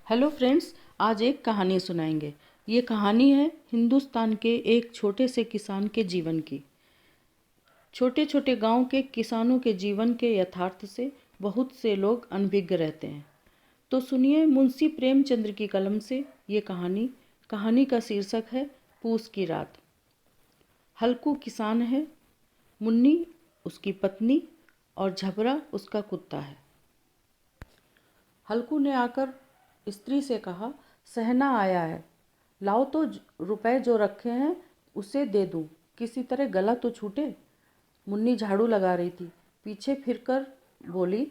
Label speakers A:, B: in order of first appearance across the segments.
A: Hello friends, आज एक कहानी सुनाएंगे। ये कहानी है हिंदुस्तान के एक छोटे से किसान के जीवन की। छोटे छोटे गांव के किसानों के जीवन के यथार्थ से बहुत से लोग अनभिज्ञ रहते हैं। तो सुनिए मुंशी प्रेमचंद्र की कलम से ये कहानी। कहानी का शीर्षक है पूस की रात। हल्कू किसान है, मुन्नी उसकी पत्नी और झबरा उसका कुत्ता है। हल्कू ने आकर स्त्री से कहा, सहना आया है, लाओ तो रुपए जो रखे हैं उसे दे दूं, किसी तरह गला तो छूटे। मुन्नी झाड़ू लगा रही थी, पीछे फिरकर बोली,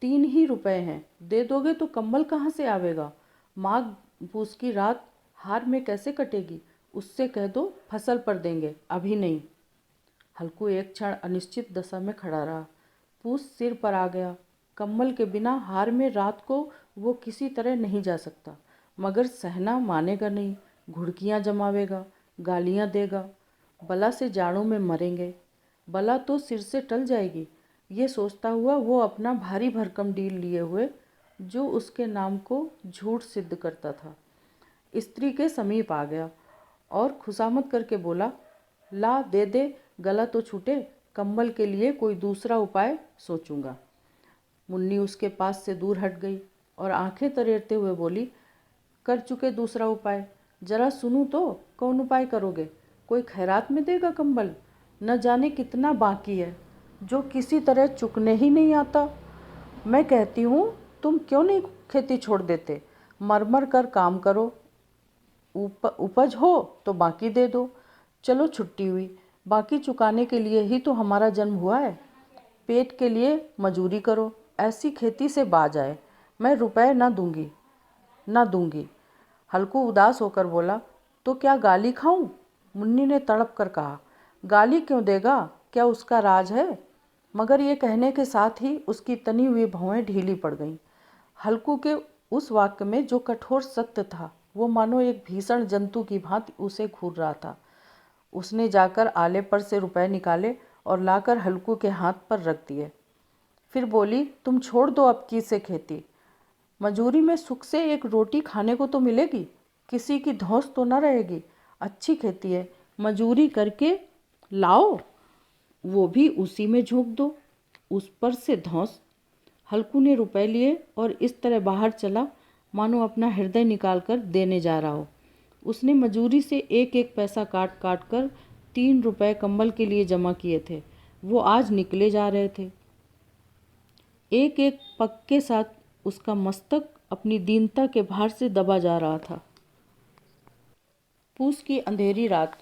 A: 3 ही रुपए हैं, दे दोगे तो कंबल कहाँ से आवेगा? माघ पूस की रात हार में कैसे कटेगी? उससे कह दो फसल पर देंगे, अभी नहीं। हल्कू एक क्षण अनिश्चित दशा में खड़ा रहा। पूस सिर पर आ गया। कम्बल के बिना हार में रात को वो किसी तरह नहीं जा सकता, मगर सहना मानेगा नहीं। घुड़कियाँ जमावेगा, गालियाँ देगा, बला से जाड़ों में मरेंगे, बला तो सिर से टल जाएगी। ये सोचता हुआ वो अपना भारी भरकम डील लिए हुए, जो उसके नाम को झूठ सिद्ध करता था, स्त्री के समीप आ गया और खुशामद करके बोला, ला दे दे, गला तो छूटे, कंबल के लिए कोई दूसरा उपाय सोचूंगा। मुन्नी उसके पास से दूर हट गई और आंखें तरेरते हुए बोली, कर चुके दूसरा उपाय, जरा सुनूं तो, कौन उपाय करोगे? कोई खैरात में देगा कंबल? न जाने कितना बाकी है, जो किसी तरह चुकने ही नहीं आता। मैं कहती हूँ तुम क्यों नहीं खेती छोड़ देते, मर कर काम करो, उपज हो तो बाकी दे दो। चलो छुट्टी हुई, बाकी चुकाने के लिए ही तो हमारा जन्म हुआ है। पेट के लिए मजूरी करो, ऐसी खेती से बाज आए। मैं रुपए ना दूंगी। हल्कू उदास होकर बोला, तो क्या गाली खाऊं? मुन्नी ने तड़प कर कहा, गाली क्यों देगा, क्या उसका राज है? मगर ये कहने के साथ ही उसकी तनी हुई भौहें ढीली पड़ गईं। हल्कू के उस वाक्य में जो कठोर सत्य था, वो मानो एक भीषण जंतु की भांति उसे घूर रहा था। उसने जाकर आले पर से रुपए निकाले और लाकर हल्कू के हाथ पर रख दिए। फिर बोली, तुम छोड़ दो अब की से खेती, मजूरी में सुख से एक रोटी खाने को तो मिलेगी, किसी की धौंस तो न रहेगी। अच्छी खेती है, मजूरी करके लाओ, वो भी उसी में झोंक दो, उस पर से धौंस। हल्कू ने रुपए लिए और इस तरह बाहर चला मानो अपना हृदय निकाल कर देने जा रहा हो। उसने मजूरी से एक एक पैसा काट काट कर 3 रुपए कंबल के लिए जमा किए थे। वो आज निकले जा रहे थे। एक एक पग के साथ उसका मस्तक अपनी दीनता के भार से दबा जा रहा था। पूस की अंधेरी रात,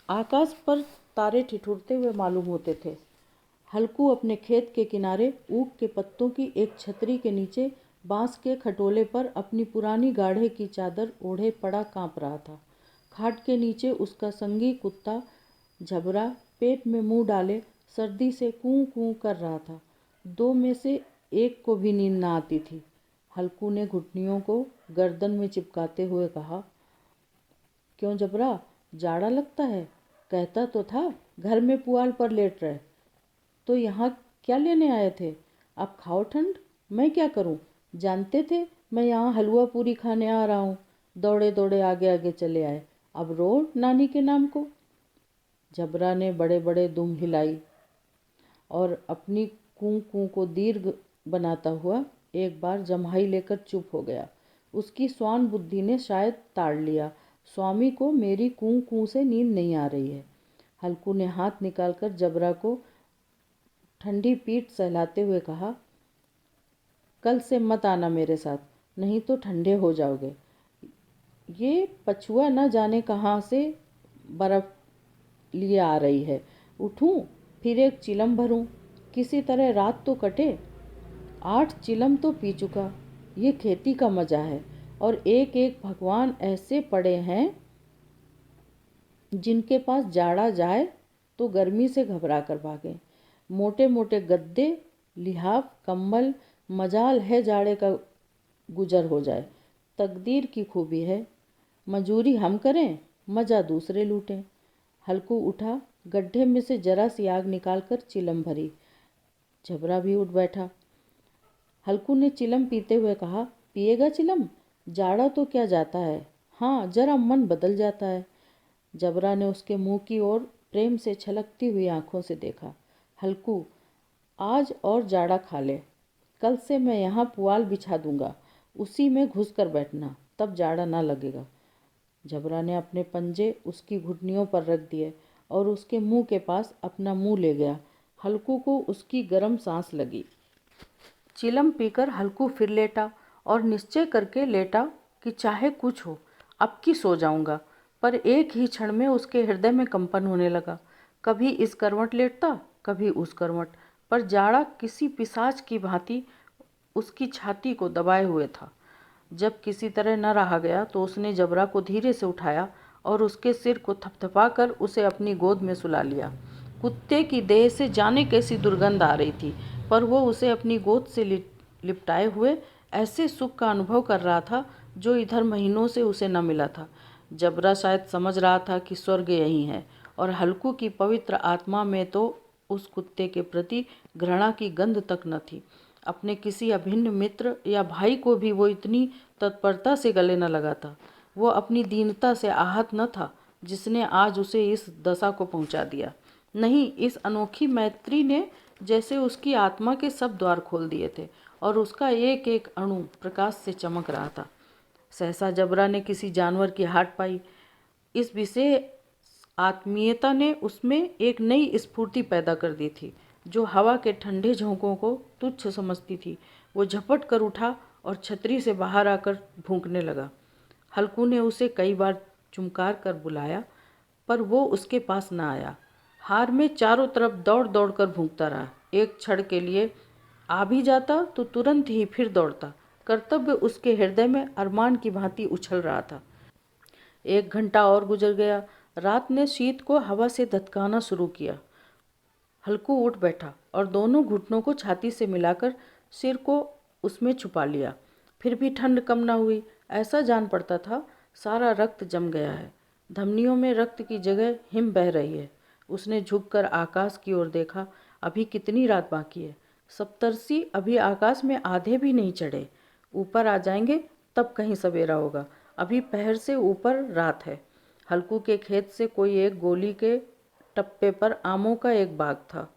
A: आकाश पर तारे ठिठुरते हुए मालूम होते थे। हल्कू अपने खेत के किनारे ऊख के पत्तों की एक छतरी के नीचे बांस के खटोले पर अपनी पुरानी गाढ़े की चादर ओढ़े पड़ा कांप रहा था। खाट के नीचे उसका संगी कुत्ता झबरा पेट में मुंह डाले सर्दी से कूं कूं कर रहा था। 2 में से एक को भी नींद न आती थी। हल्कू ने घुटनियों को गर्दन में चिपकाते हुए कहा, क्यों जबरा, जाड़ा लगता है? कहता तो था घर में पुआल पर लेट रहे, तो यहाँ क्या लेने आए थे? अब खाओ ठंड, मैं क्या करूँ? जानते थे मैं यहाँ हलवा पूरी खाने आ रहा हूँ, दौड़े दौड़े आगे आगे चले आए, अब रो नानी के नाम को। जबरा ने बड़े बड़े दुम हिलाई और अपनी कूं कूं को दीर्घ बनाता हुआ एक बार जम्हाई लेकर चुप हो गया। उसकी स्वान बुद्धि ने शायद ताड़ लिया, स्वामी को मेरी कूं कूं से नींद नहीं आ रही है। हल्कू ने हाथ निकालकर जबरा को ठंडी पीठ सहलाते हुए कहा, कल से मत आना मेरे साथ, नहीं तो ठंडे हो जाओगे। ये पछुआ न जाने कहाँ से बर्फ लिए आ रही है। उठूं, फिर एक चिलम भरूं, किसी तरह रात तो कटे। 8 चिलम तो पी चुका। ये खेती का मजा है। और एक एक भगवान ऐसे पड़े हैं जिनके पास जाड़ा जाए तो गर्मी से घबरा कर भागे। मोटे मोटे गद्दे, लिहाफ, कंबल, मजाल है जाड़े का गुजर हो जाए। तकदीर की खूबी है, मजूरी हम करें, मज़ा दूसरे लूटें। हल्कू उठा, गड्ढे में से जरा सी आग निकालकर चिलम भरी। झबरा भी उठ बैठा। हल्कू ने चिलम पीते हुए कहा, पिएगा चिलम? जाड़ा तो क्या जाता है, हाँ जरा मन बदल जाता है। जबरा ने उसके मुंह की ओर प्रेम से छलकती हुई आंखों से देखा। हल्कू, आज और जाड़ा खा ले। कल से मैं यहाँ पुआल बिछा दूंगा, उसी में घुस कर बैठना, तब जाड़ा ना लगेगा। जबरा ने अपने पंजे उसकी घुटनियों पर रख दिए और उसके मुंह के पास अपना मुंह ले गया। हल्कू को उसकी गर्म सांस लगी। चिलम पीकर हल्कू फिर लेटा और निश्चय करके लेटा कि चाहे कुछ हो, अब की सो जाऊंगा। पर एक ही क्षण में उसके हृदय में कंपन होने लगा। कभी इस करवट लेटता, कभी उस करवट, पर जाड़ा किसी पिशाच की भांति उसकी छाती को दबाए हुए था। जब किसी तरह न रहा गया तो उसने जबरा को धीरे से उठाया और उसके सिर को थपथपाकर उसे अपनी गोद में सुला लिया। कुत्ते की देह से जाने कैसी दुर्गंध आ रही थी, पर वो उसे अपनी गोद से लिपटाए हुए ऐसे सुख का अनुभव कर रहा था जो इधर महीनों से उसे न मिला था। जबरा शायद समझ रहा था कि स्वर्ग यही है, और हल्कू की पवित्र आत्मा में तो उस कुत्ते के प्रति घृणा की गंध तक न थी। अपने किसी अभिन्न मित्र या भाई को भी वो इतनी तत्परता से गले न लगाता। वो अपनी दीनता से आहत न था जिसने आज उसे इस दशा को पहुंचा दिया। नहीं, इस अनोखी मैत्री ने जैसे उसकी आत्मा के सब द्वार खोल दिए थे और उसका एक एक अणु प्रकाश से चमक रहा था। सहसा जबरा ने किसी जानवर की हाट पाई। इस विशेष आत्मीयता ने उसमें एक नई स्फूर्ति पैदा कर दी थी, जो हवा के ठंडे झोंकों को तुच्छ समझती थी। वो झपट कर उठा और छतरी से बाहर आकर भूंकने लगा। हल्कू ने उसे कई बार चुमकार कर बुलाया, पर वो उसके पास न आया। हार में चारों तरफ दौड़ दौड़ कर भूंकता रहा। एक क्षण के लिए आ भी जाता तो तुरंत ही फिर दौड़ता। कर्तव्य उसके हृदय में अरमान की भांति उछल रहा था। 1 घंटा और गुजर गया। रात ने शीत को हवा से धतकाना शुरू किया। हल्कू उठ बैठा और दोनों घुटनों को छाती से मिलाकर सिर को उसमें छुपा लिया। फिर भी ठंड कम न हुई। ऐसा जान पड़ता था सारा रक्त जम गया है, धमनियों में रक्त की जगह हिम बह रही है। उसने झुककर आकाश की ओर देखा। अभी कितनी रात बाकी है? सप्तर्षि अभी आकाश में आधे भी नहीं चढ़े। ऊपर आ जाएंगे तब कहीं सवेरा होगा। अभी पहर से ऊपर रात है। हल्कू के खेत से कोई एक गोली के टप्पे पर आमों का एक बाग था।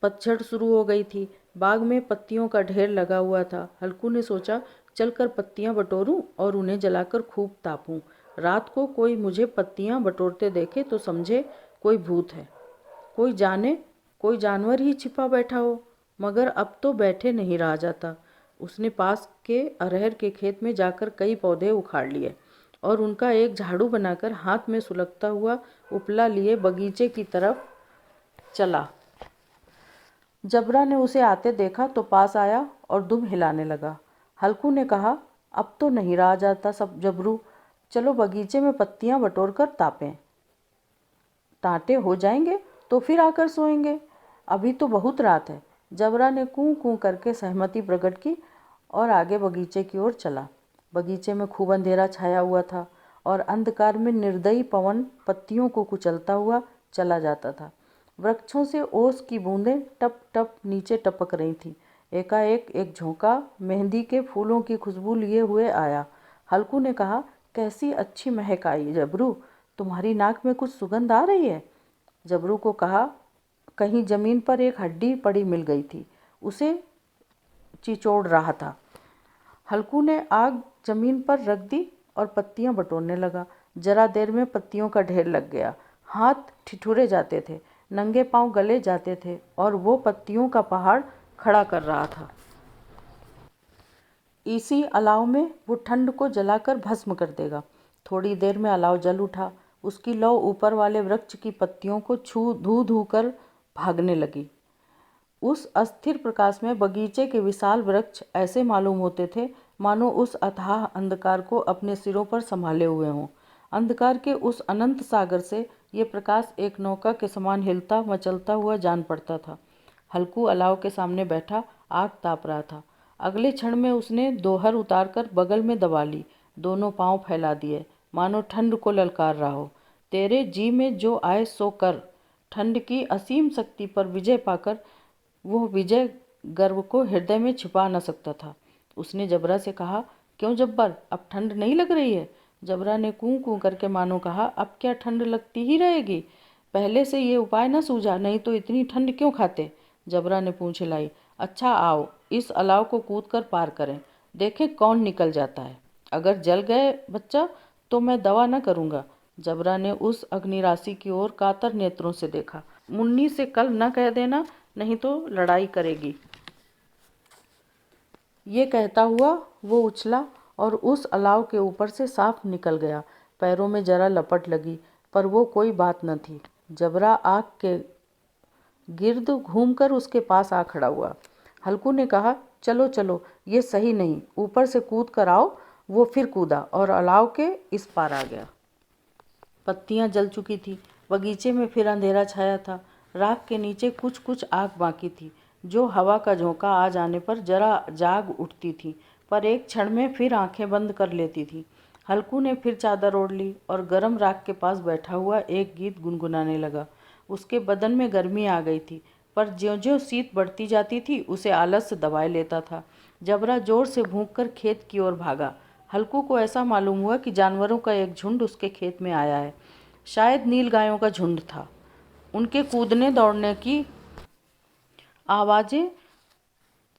A: पतझड़ शुरू हो गई थी। बाग में पत्तियों का ढेर लगा हुआ था। हल्कू ने सोचा, चलकर पत्तियां बटोरूं और उन्हें जलाकर खूब तापूं। रात को कोई मुझे पत्तियां बटोरते देखे तो समझे कोई भूत है, कोई जाने कोई जानवर ही छिपा बैठा हो। मगर अब तो बैठे नहीं रहा जाता। उसने पास के अरहर के खेत में जाकर कई पौधे उखाड़ लिए और उनका एक झाड़ू बनाकर हाथ में सुलगता हुआ उपला लिए बगीचे की तरफ चला। जबरा ने उसे आते देखा तो पास आया और दुम हिलाने लगा। हल्कू ने कहा, अब तो नहीं रहा जाता सब जबरू, चलो बगीचे में पत्तियां बटोर कर तापें। टाँटे हो जाएंगे तो फिर आकर सोएंगे, अभी तो बहुत रात है। जबरा ने कूं कूं करके सहमति प्रकट की और आगे बगीचे की ओर चला। बगीचे में खूब अंधेरा छाया हुआ था और अंधकार में निर्दयी पवन पत्तियों को कुचलता हुआ चला जाता था। वृक्षों से ओस की बूंदें टप टप नीचे टपक रही थीं। एकाएक एक झोंका मेहंदी के फूलों की खुशबू लिए हुए आया। हल्कू ने कहा, कैसी अच्छी महक आई जबरू, तुम्हारी नाक में कुछ सुगंध आ रही है। जबरू को कहा, कहीं जमीन पर एक हड्डी पड़ी मिल गई थी, उसे चिचोड़ रहा था। हल्कू ने आग जमीन पर रख दी और पत्तियां बटोरने लगा। जरा देर में पत्तियों का ढेर लग गया। हाथ ठिठुरे जाते थे, नंगे पांव गले जाते थे और वो पत्तियों का पहाड़ खड़ा कर रहा था। इसी अलाव में वो ठंड को जलाकर भस्म कर देगा। थोड़ी देर में अलाव जल उठा। उसकी लौ ऊपर वाले वृक्ष की पत्तियों को छू धू धू कर भागने लगी। उस अस्थिर प्रकाश में बगीचे के विशाल वृक्ष ऐसे मालूम होते थे मानो उस अथाह अंधकार को अपने सिरों पर संभाले हुए हों। अंधकार के उस अनंत सागर से ये प्रकाश एक नौका के समान हिलता मचलता हुआ जान पड़ता था। हल्कू अलाव के सामने बैठा आग ताप रहा था। अगले क्षण में उसने दोहर उतारकर बगल में दबा ली, दोनों पांव फैला दिए, मानो ठंड को ललकार रहा हो। तेरे जी में जो आए सो कर। ठंड की असीम शक्ति पर विजय पाकर वो विजय गर्व को हृदय में छिपा न सकता था। उसने जबरा से कहा, क्यों जब्बर, अब ठंड नहीं लग रही है? जबरा ने कूं कूं करके मानो कहा, अब क्या ठंड लगती ही रहेगी? पहले से ये उपाय न सूझा, नहीं तो इतनी ठंड क्यों खाते? जबरा ने पूंछ हिलाई। अच्छा आओ, इस अलाव को कूद कर पार करें, देखें कौन निकल जाता है। अगर जल गए बच्चा तो मैं दवा न करूँगा। जबरा ने उस अग्निराशि की ओर कातर नेत्रों से देखा। मुन्नी से कल न कह देना, नहीं तो लड़ाई करेगी। ये कहता हुआ वो उछला और उस अलाव के ऊपर से साफ निकल गया। पैरों में जरा लपट लगी, पर वो कोई बात न थी। जबरा आग के गिर्द घूमकर उसके पास आ खड़ा हुआ। हल्कू ने कहा, चलो चलो, ये सही नहीं, ऊपर से कूद कर आओ। वो फिर कूदा और अलाव के इस पार आ गया। पत्तियां जल चुकी थी, बगीचे में फिर अंधेरा छाया था। राख के नीचे कुछ कुछ आग बाकी थी, जो हवा का झोंका आ जाने पर जरा जाग उठती थी, पर एक क्षण में फिर आंखें बंद कर लेती थी। हल्कू ने फिर चादर ओढ़ ली और गर्म राख के पास बैठा हुआ एक गीत गुनगुनाने लगा। उसके बदन में गर्मी आ गई थी, पर ज्यों-ज्यों शीत बढ़ती जाती थी उसे आलस दबाए लेता था। जबरा जोर से भूंककर खेत की ओर भागा। हल्कू को ऐसा मालूम हुआ कि जानवरों का एक झुंड उसके खेत में आया है। शायद नील गायों का झुंड था। उनके कूदने दौड़ने की आवाज़ें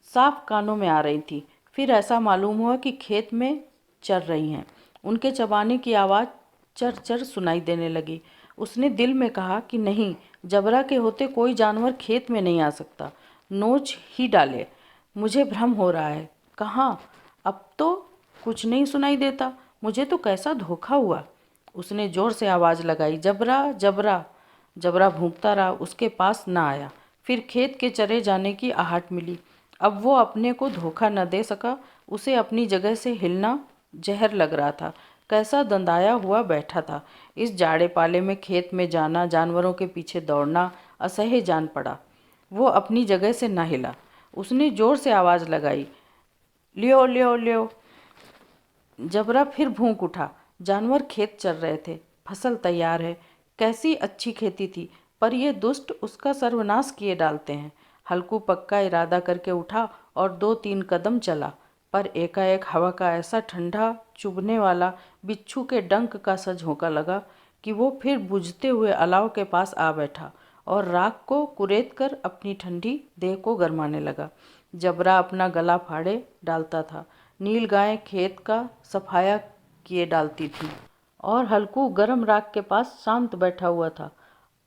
A: साफ कानों में आ रही थी। फिर ऐसा मालूम हुआ कि खेत में चर रही हैं। उनके चबाने की आवाज़ चर चर सुनाई देने लगी। उसने दिल में कहा कि नहीं, जबरा के होते कोई जानवर खेत में नहीं आ सकता, नोच ही डाले। मुझे भ्रम हो रहा है। कहाँ? अब तो कुछ नहीं सुनाई देता। मुझे तो कैसा धोखा हुआ। उसने जोर से आवाज़ लगाई, जबरा जबरा। जबरा भूंकता रहा, उसके पास न आया। फिर खेत के चरे जाने की आहट मिली। अब वो अपने को धोखा न दे सका। उसे अपनी जगह से हिलना जहर लग रहा था। कैसा दंदाया हुआ बैठा था। इस जाड़े पाले में खेत में जाना, जानवरों के पीछे दौड़ना असह्य जान पड़ा। वो अपनी जगह से न हिला। उसने जोर से आवाज़ लगाई, लियो लियो लियो। जबरा फिर भूंक उठा। जानवर खेत चर रहे थे। फसल तैयार है। कैसी अच्छी खेती थी, पर ये दुष्ट उसका सर्वनाश किए डालते हैं। हल्कू पक्का इरादा करके उठा और 2-3 कदम चला, पर एकाएक हवा का ऐसा ठंडा चुभने वाला बिच्छू के डंक का सा झोंका लगा कि वो फिर बुझते हुए अलाव के पास आ बैठा और राख को कुरेद कर अपनी ठंडी देह को गरमाने लगा। जबरा अपना गला फाड़े डालता था। नील गाय खेत का सफाया किए डालती थी और हल्कू गर्म राख के पास शांत बैठा हुआ था।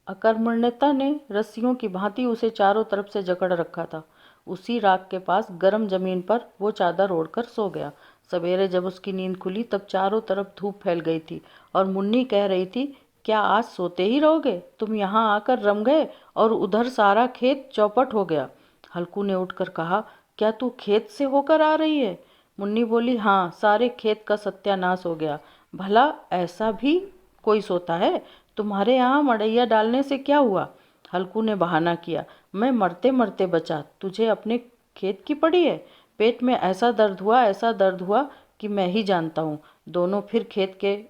A: अकर्मण्यता ने रस्सियों की भांति उसे चारों तरफ से जकड़ रखा था। उसी राख के पास गर्म जमीन पर वो चादर ओढ़कर सो गया। सवेरे जब उसकी नींद खुली तब चारों तरफ धूप फैल गई थी और मुन्नी कह रही थी, क्या आज सोते ही रहोगे? तुम यहाँ आकर रम गए और उधर सारा खेत चौपट हो गया। हल्कू ने उठकर कहा, क्या तू खेत से होकर आ रही है? मुन्नी बोली, हाँ, सारे खेत का सत्यानाश हो गया। भला ऐसा भी कोई सोता है? तुम्हारे यहाँ मड़ैया डालने से क्या हुआ? हल्कू ने बहाना किया, मैं मरते मरते बचा, तुझे अपने खेत की पड़ी है। पेट में ऐसा दर्द हुआ कि मैं ही जानता हूँ। दोनों फिर खेत के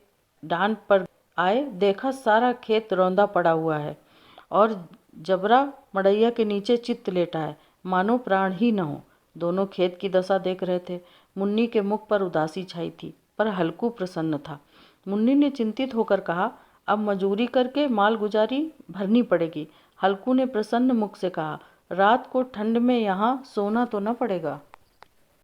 A: डांड पर आए, देखा सारा खेत रौंदा पड़ा हुआ है और जबरा मड़ैया के नीचे चित्त लेटा है, मानो प्राण ही न हो। दोनों खेत की दशा देख रहे थे। मुन्नी के मुख पर उदासी छाई थी, पर हल्कू प्रसन्न था। मुन्नी ने चिंतित होकर कहा, अब मजूरी करके माल गुजारी भरनी पड़ेगी। हल्कू ने प्रसन्न मुख से कहा, रात को ठंड में यहाँ सोना तो न पड़ेगा।